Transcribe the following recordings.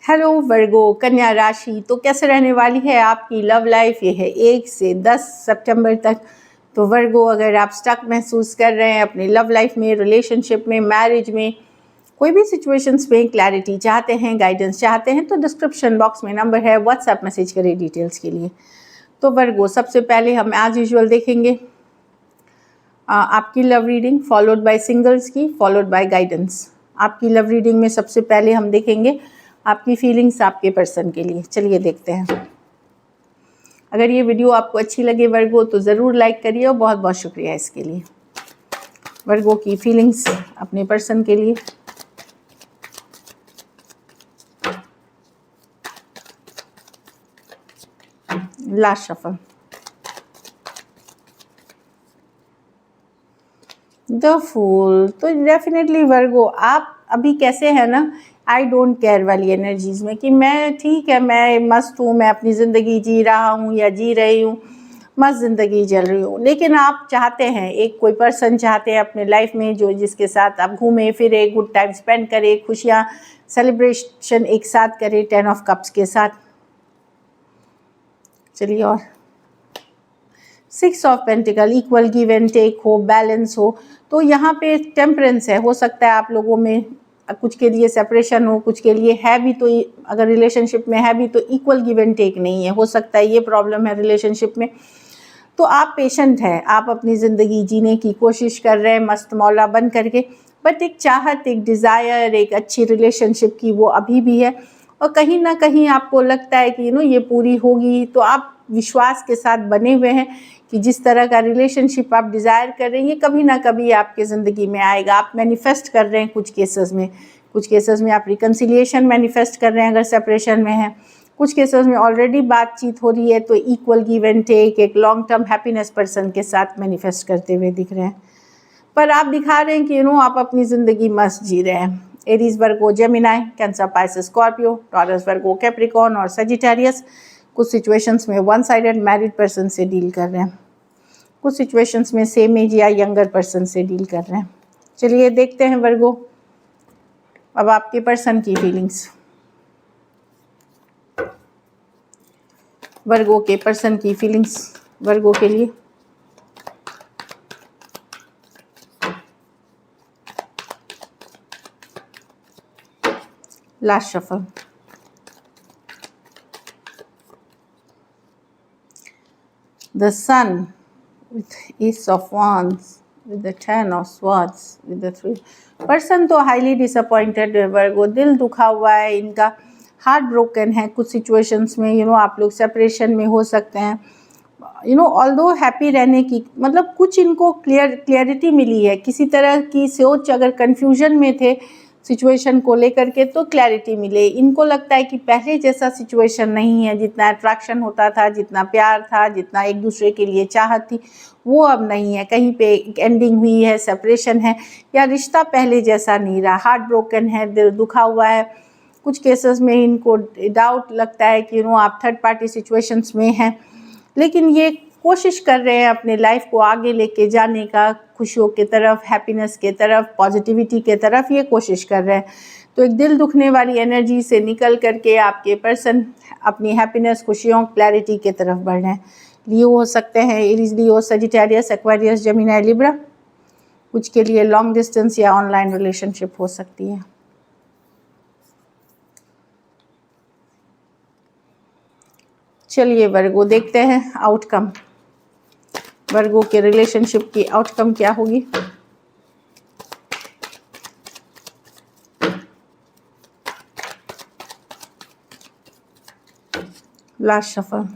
Hello वर्गो कन्या राशि, तो कैसे रहने वाली है आपकी लव लाइफ। ये है 1 से 10 सितंबर तक। तो वर्गो, अगर आप स्टक महसूस कर रहे हैं अपनी लव लाइफ में, रिलेशनशिप में, मैरिज में, कोई भी सिचुएशंस में क्लैरिटी चाहते हैं, गाइडेंस चाहते हैं, तो डिस्क्रिप्शन बॉक्स में नंबर है, व्हाट्सएप मैसेज करें डिटेल्स के लिए। तो वर्गो, सबसे पहले हम एज यूजुअल देखेंगे आपकी love reading, followed by singles की, फॉलोड बाय गाइडेंस। आपकी लव रीडिंग में सबसे पहले हम देखेंगे आपकी फीलिंग्स आपके पर्सन के लिए। चलिए देखते हैं। अगर ये वीडियो आपको अच्छी लगे वर्गो तो ज़रूर लाइक करिए और बहुत बहुत शुक्रिया इसके लिए। वर्गो की फीलिंग्स अपने पर्सन के लिए। Last shuffle. The fool. तो डेफिनेटली वर्गो, आप अभी कैसे है ना, आई डोंट केयर वाली एनर्जीज में कि मैं ठीक है, मैं मस्त हूँ, मैं अपनी ज़िंदगी जी रहा हूँ या जी रही हूँ, मस्त ज़िंदगी चल रही हूँ। लेकिन आप चाहते हैं, एक कोई पर्सन चाहते हैं अपने लाइफ में जो जिसके साथ आप घूमें फिरे, गुड टाइम स्पेंड करें, खुशियाँ सेलिब्रेशन एक साथ करें 10 ऑफ कप्स के साथ। चलिए, और 6 of pentacle, equal give and take हो, बैलेंस हो। तो यहाँ पे टेम्परेंस है। हो सकता है आप लोगों में कुछ के लिए सेपरेशन हो, कुछ के लिए है भी, तो अगर रिलेशनशिप में है भी तो इक्वल गिव एंड टेक नहीं है। हो सकता है ये प्रॉब्लम है रिलेशनशिप में। तो आप पेशेंट हैं, आप अपनी ज़िंदगी जीने की कोशिश कर रहे हैं मस्त मौला बन करके, बट एक चाहत, एक डिज़ायर, एक अच्छी रिलेशनशिप की वो अभी भी है। और कहीं ना कहीं आपको लगता है कि ये पूरी होगी। तो आप विश्वास के साथ बने हुए हैं कि जिस तरह का रिलेशनशिप आप डिज़ायर कर रहे हैं ये कभी ना कभी आपके ज़िंदगी में आएगा। आप मैनिफेस्ट कर रहे हैं कुछ केसेस में आप रिकन्सिलिएशन मैनिफेस्ट कर रहे हैं अगर सेपरेशन में है। कुछ केसेस में ऑलरेडी बातचीत हो रही है, तो इक्वल गिव एंड टेक, एक लॉन्ग टर्म हैप्पीनेस पर्सन के साथ मैनिफेस्ट करते हुए दिख रहे हैं। पर आप दिखा रहे हैं कि आप अपनी ज़िंदगी मस्त जी रहे हैं। Aries, Virgo, Gemini, Cancer, Pisces, Scorpio, Taurus, Virgo, Capricorn और सजिटेरियस कुछ सिचुएशंस में वन साइडेड मैरिड पर्सन से डील कर रहे हैं, कुछ सिचुएशंस में सेम एज या यंगर पर्सन से डील कर रहे हैं। चलिए देखते हैं वर्गो, अब आपके पर्सन की फीलिंग्स। वर्गो के पर्सन की फीलिंग्स वर्गो के लिए। Last shuffle. The sun with Ace of Wands, with the 10 of Swords, with the 3. Person तो हाईली डिसअपॉइंटेड है वर्गो, दिल दुखा हुआ है इनका, हार्ट ब्रोकन है। कुछ सिचुएशंस में आप लोग सेपरेशन में हो सकते हैं। ऑल्दो हैप्पी रहने की मतलब कुछ इनको क्लियरिटी मिली है, किसी तरह की सोच, अगर कन्फ्यूजन में थे सिचुएशन को लेकर के तो क्लैरिटी मिले। इनको लगता है कि पहले जैसा सिचुएशन नहीं है, जितना अट्रैक्शन होता था, जितना प्यार था, जितना एक दूसरे के लिए चाहत थी, वो अब नहीं है। कहीं पे एक एंडिंग हुई है, सेपरेशन है, या रिश्ता पहले जैसा नहीं रहा। हार्ट ब्रोकन है, दिल दुखा हुआ है। कुछ केसेस में इनको डाउट लगता है कि आप थर्ड पार्टी सिचुएशंस में हैं, लेकिन ये कोशिश कर रहे हैं अपने लाइफ को आगे लेके जाने का, खुशियों के तरफ, हैप्पीनेस के तरफ, पॉजिटिविटी के तरफ ये कोशिश कर रहे हैं। तो एक दिल दुखने वाली एनर्जी से निकल करके आपके पर्सन अपनी हैप्पीनेस, खुशियों, क्लैरिटी के तरफ बढ़ रहे हैं। लियो हो सकते हैं, Aries, Leo, Sagittarius, Aquarius, Gemini, Libra. कुछ के लिए लॉन्ग डिस्टेंस या ऑनलाइन रिलेशनशिप हो सकती है। चलिए वर्गो, देखते हैं आउटकम। वर्गो के रिलेशनशिप की आउटकम क्या होगी। Last shuffle.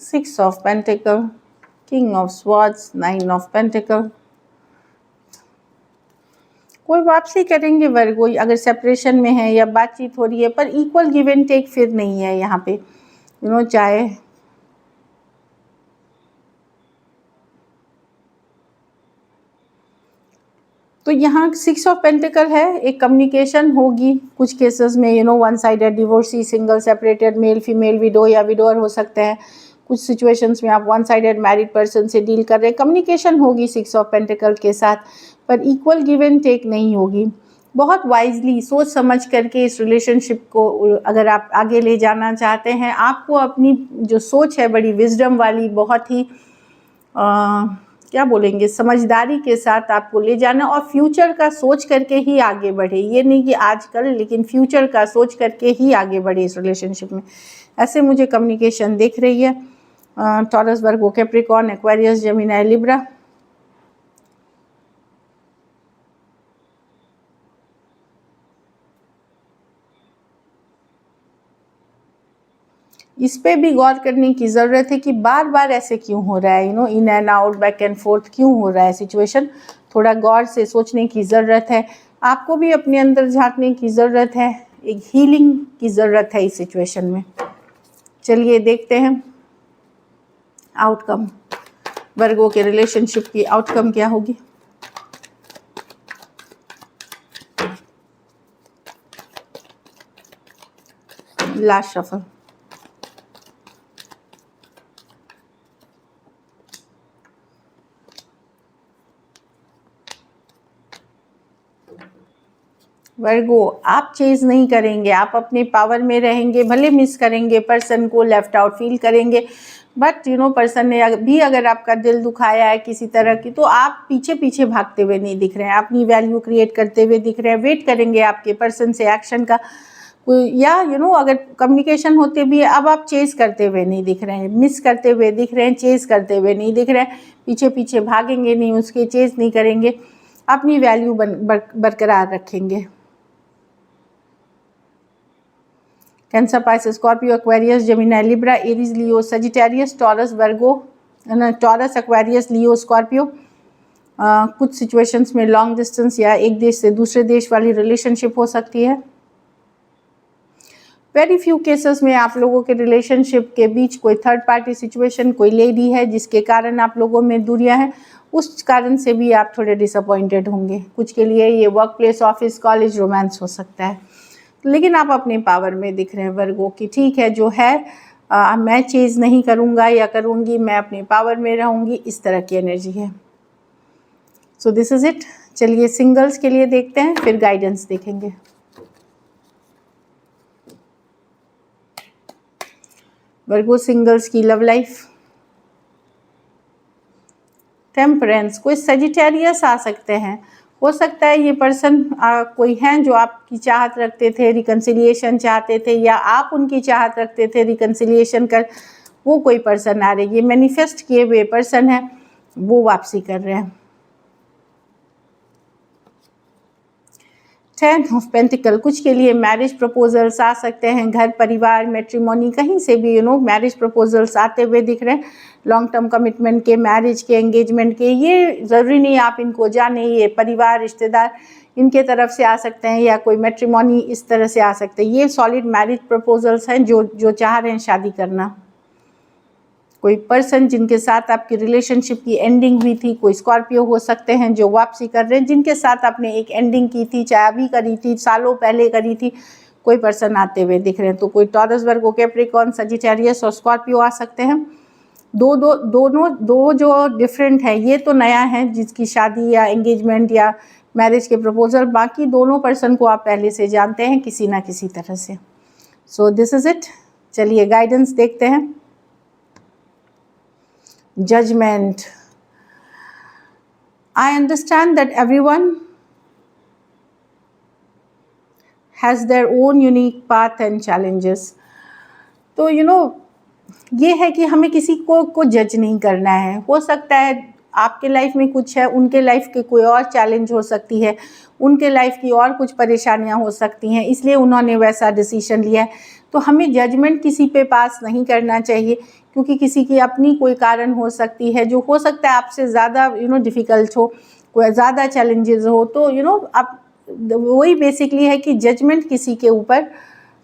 Six of Pentacle, King of Swords, 9 of Pentacle। कोई वापसी करेंगे वर्गो, अगर सेपरेशन में है या बातचीत हो रही है, पर इक्वल गिव एंड टेक फिर नहीं है यहाँ पे। चाहे तो यहाँ 6 ऑफ पेंटिकल है, एक कम्युनिकेशन होगी कुछ केसेस में, one sided divorcee, single separated, male female, window या विडोअर हो सकते हैं। कुछ सिचुएशंस में आप वन साइडेड मैरिड पर्सन से डील कर रहे हैं, कम्युनिकेशन होगी 6 ऑफ पेंटिकल के साथ, पर इक्वल गिव एंड टेक नहीं होगी। बहुत वाइजली सोच समझ करके इस रिलेशनशिप को अगर आप आगे ले जाना चाहते हैं, आपको अपनी जो सोच है बड़ी विजडम वाली, बहुत ही क्या बोलेंगे, समझदारी के साथ आपको ले जाना, और फ्यूचर का सोच करके ही आगे बढ़े। ये नहीं कि आजकल, लेकिन फ्यूचर का सोच करके ही आगे बढ़े इस रिलेशनशिप में। ऐसे मुझे कम्युनिकेशन दिख रही है। Taurus, Virgo, Capricorn, Aquarius, Gemini, Libra. इस पे भी गौर करने की ज़रूरत है कि बार बार ऐसे क्यों हो रहा है, in and out, back and fourth क्यों हो रहा है सिचुएशन। थोड़ा गौर से सोचने की ज़रूरत है, आपको भी अपने अंदर झांकने की ज़रूरत है, एक हीलिंग की ज़रूरत है इस सिचुएशन में। चलिए देखते हैं आउटकम, वर्गो के रिलेशनशिप की आउटकम क्या होगी। Last shuffle. वर्गो, आप चेज नहीं करेंगे, आप अपने पावर में रहेंगे, भले मिस करेंगे पर्सन को, लेफ्ट आउट फील करेंगे, बट पर्सन ने भी अगर आपका दिल दुखाया है किसी तरह की, तो आप पीछे पीछे भागते हुए नहीं दिख रहे हैं, अपनी वैल्यू क्रिएट करते हुए दिख रहे हैं। वेट करेंगे आपके पर्सन से एक्शन का, या अगर कम्युनिकेशन होते भी है, अब आप चेज करते हुए नहीं दिख रहे हैं, मिस करते हुए दिख रहे हैं, चेज करते हुए नहीं दिख रहे हैं, पीछे पीछे भागेंगे नहीं, उसके चेज नहीं करेंगे, अपनी वैल्यू बरकरार रखेंगे। Cancer, Pisces, Scorpio, Aquarius, Gemini, Libra, Aries, Leo, Sagittarius, Taurus, Virgo, Taurus, Aquarius, Leo, Scorpio. कुछ सिचुएशंस में लॉन्ग डिस्टेंस या एक देश से दूसरे देश वाली रिलेशनशिप हो सकती है। वेरी फ्यू केसेस में आप लोगों के रिलेशनशिप के बीच कोई थर्ड पार्टी सिचुएशन, कोई लेडी है जिसके कारण आप लोगों में दूरियां हैं, उस कारण से भी आप थोड़े डिसअपॉइंटेड होंगे। कुछ के लिए ये work place, office, college, romance हो सकता है, लेकिन आप अपने पावर में दिख रहे हैं वर्गो की, ठीक है जो है मैं चेज नहीं करूँगा या करूँगी, मैं अपने पावर में रहूँगी, इस तरह की एनर्जी है। So this is it. चलिए सिंगल्स के लिए देखते हैं, फिर गाइडेंस देखेंगे। वर्गो सिंगल्स की लव लाइफ, टेम्परेंस, कोई सजिटेरियस आ सकते हैं, हो सकता है ये पर्सन कोई हैं जो आपकी चाहत रखते थे, रिकन्सिलिएशन चाहते थे, या आप उनकी चाहत रखते थे, रिकन्सिलिएशन कर वो कोई पर्सन आ रहे, ये मैनिफेस्ट किए हुए पर्सन है, वो वापसी कर रहे हैं। 10 ऑफ पेंटिकल, कुछ के लिए मैरिज प्रपोजल्स आ सकते हैं, घर परिवार, मैट्रिमोनी, कहीं से भी मैरिज प्रपोजल्स आते हुए दिख रहे हैं, लॉन्ग टर्म कमिटमेंट के, मैरिज के, एंगेजमेंट के। ये ज़रूरी नहीं आप इनको जाने, ये परिवार, रिश्तेदार इनके तरफ से आ सकते हैं, या कोई मैट्रिमोनी इस तरह से आ सकते हैं। ये सॉलिड मैरिज प्रपोजल्स हैं जो चाह रहे हैं शादी करना। कोई पर्सन जिनके साथ आपकी रिलेशनशिप की एंडिंग हुई थी, कोई स्कॉर्पियो हो सकते हैं जो वापसी कर रहे हैं, जिनके साथ आपने एक एंडिंग की थी, चाहे अभी करी थी, सालों पहले करी थी, कोई पर्सन आते हुए दिख रहे हैं। तो कोई टॉरस, वर्गो, कैप्रिकॉर्न, सजिटेरियस और स्कॉर्पियो आ सकते हैं। दो जो डिफरेंट है, ये तो नया है जिसकी शादी या एंगेजमेंट या मैरिज के प्रपोजल, बाकी दोनों पर्सन को आप पहले से जानते हैं किसी ना किसी तरह से। So this is it. चलिए गाइडेंस देखते हैं। Judgment. I understand that everyone has their own unique path and challenges. तो ये है कि हमें किसी को जज नहीं करना है। हो सकता है आपके लाइफ में कुछ है, उनके लाइफ के कोई और चैलेंज हो सकती है, उनके लाइफ की और कुछ परेशानियां हो सकती हैं, इसलिए उन्होंने वैसा डिसीजन लिया है। तो हमें जजमेंट किसी पे पास नहीं करना चाहिए, क्योंकि किसी की अपनी कोई कारण हो सकती है, जो हो सकता है आपसे ज़्यादा डिफ़िकल्ट हो, कोई ज़्यादा चैलेंजेस हो। तो आप वही बेसिकली है कि जजमेंट किसी के ऊपर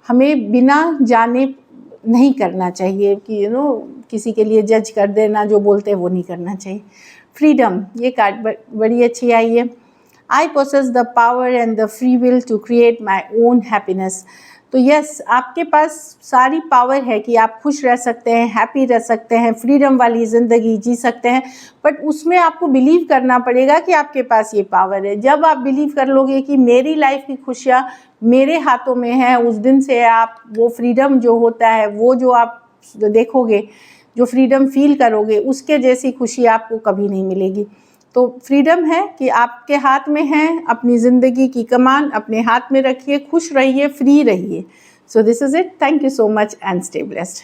हमें बिना जाने नहीं करना चाहिए, कि किसी के लिए जज कर देना, जो बोलते हैं वो नहीं करना चाहिए। फ्रीडम, ये कार्ड बड़ी अच्छी आई है। I possess the power and the free will to create my own happiness. तो यस, आपके पास सारी पावर है कि आप खुश रह सकते हैं, हैप्पी रह सकते हैं, फ्रीडम वाली ज़िंदगी जी सकते हैं, बट उसमें आपको बिलीव करना पड़ेगा कि आपके पास ये पावर है। जब आप बिलीव कर लोगे कि मेरी लाइफ की खुशियाँ मेरे हाथों में हैं, उस दिन से आप वो फ्रीडम जो होता है, वो जो आप देखोगे, जो फ्रीडम फील करोगे, उसके जैसी खुशी आपको कभी नहीं मिलेगी। तो फ्रीडम है कि आपके हाथ में है, अपनी ज़िंदगी की कमान अपने हाथ में रखिए, खुश रहिए, फ्री रहिए। So this is it. Thank you so much and stay blessed.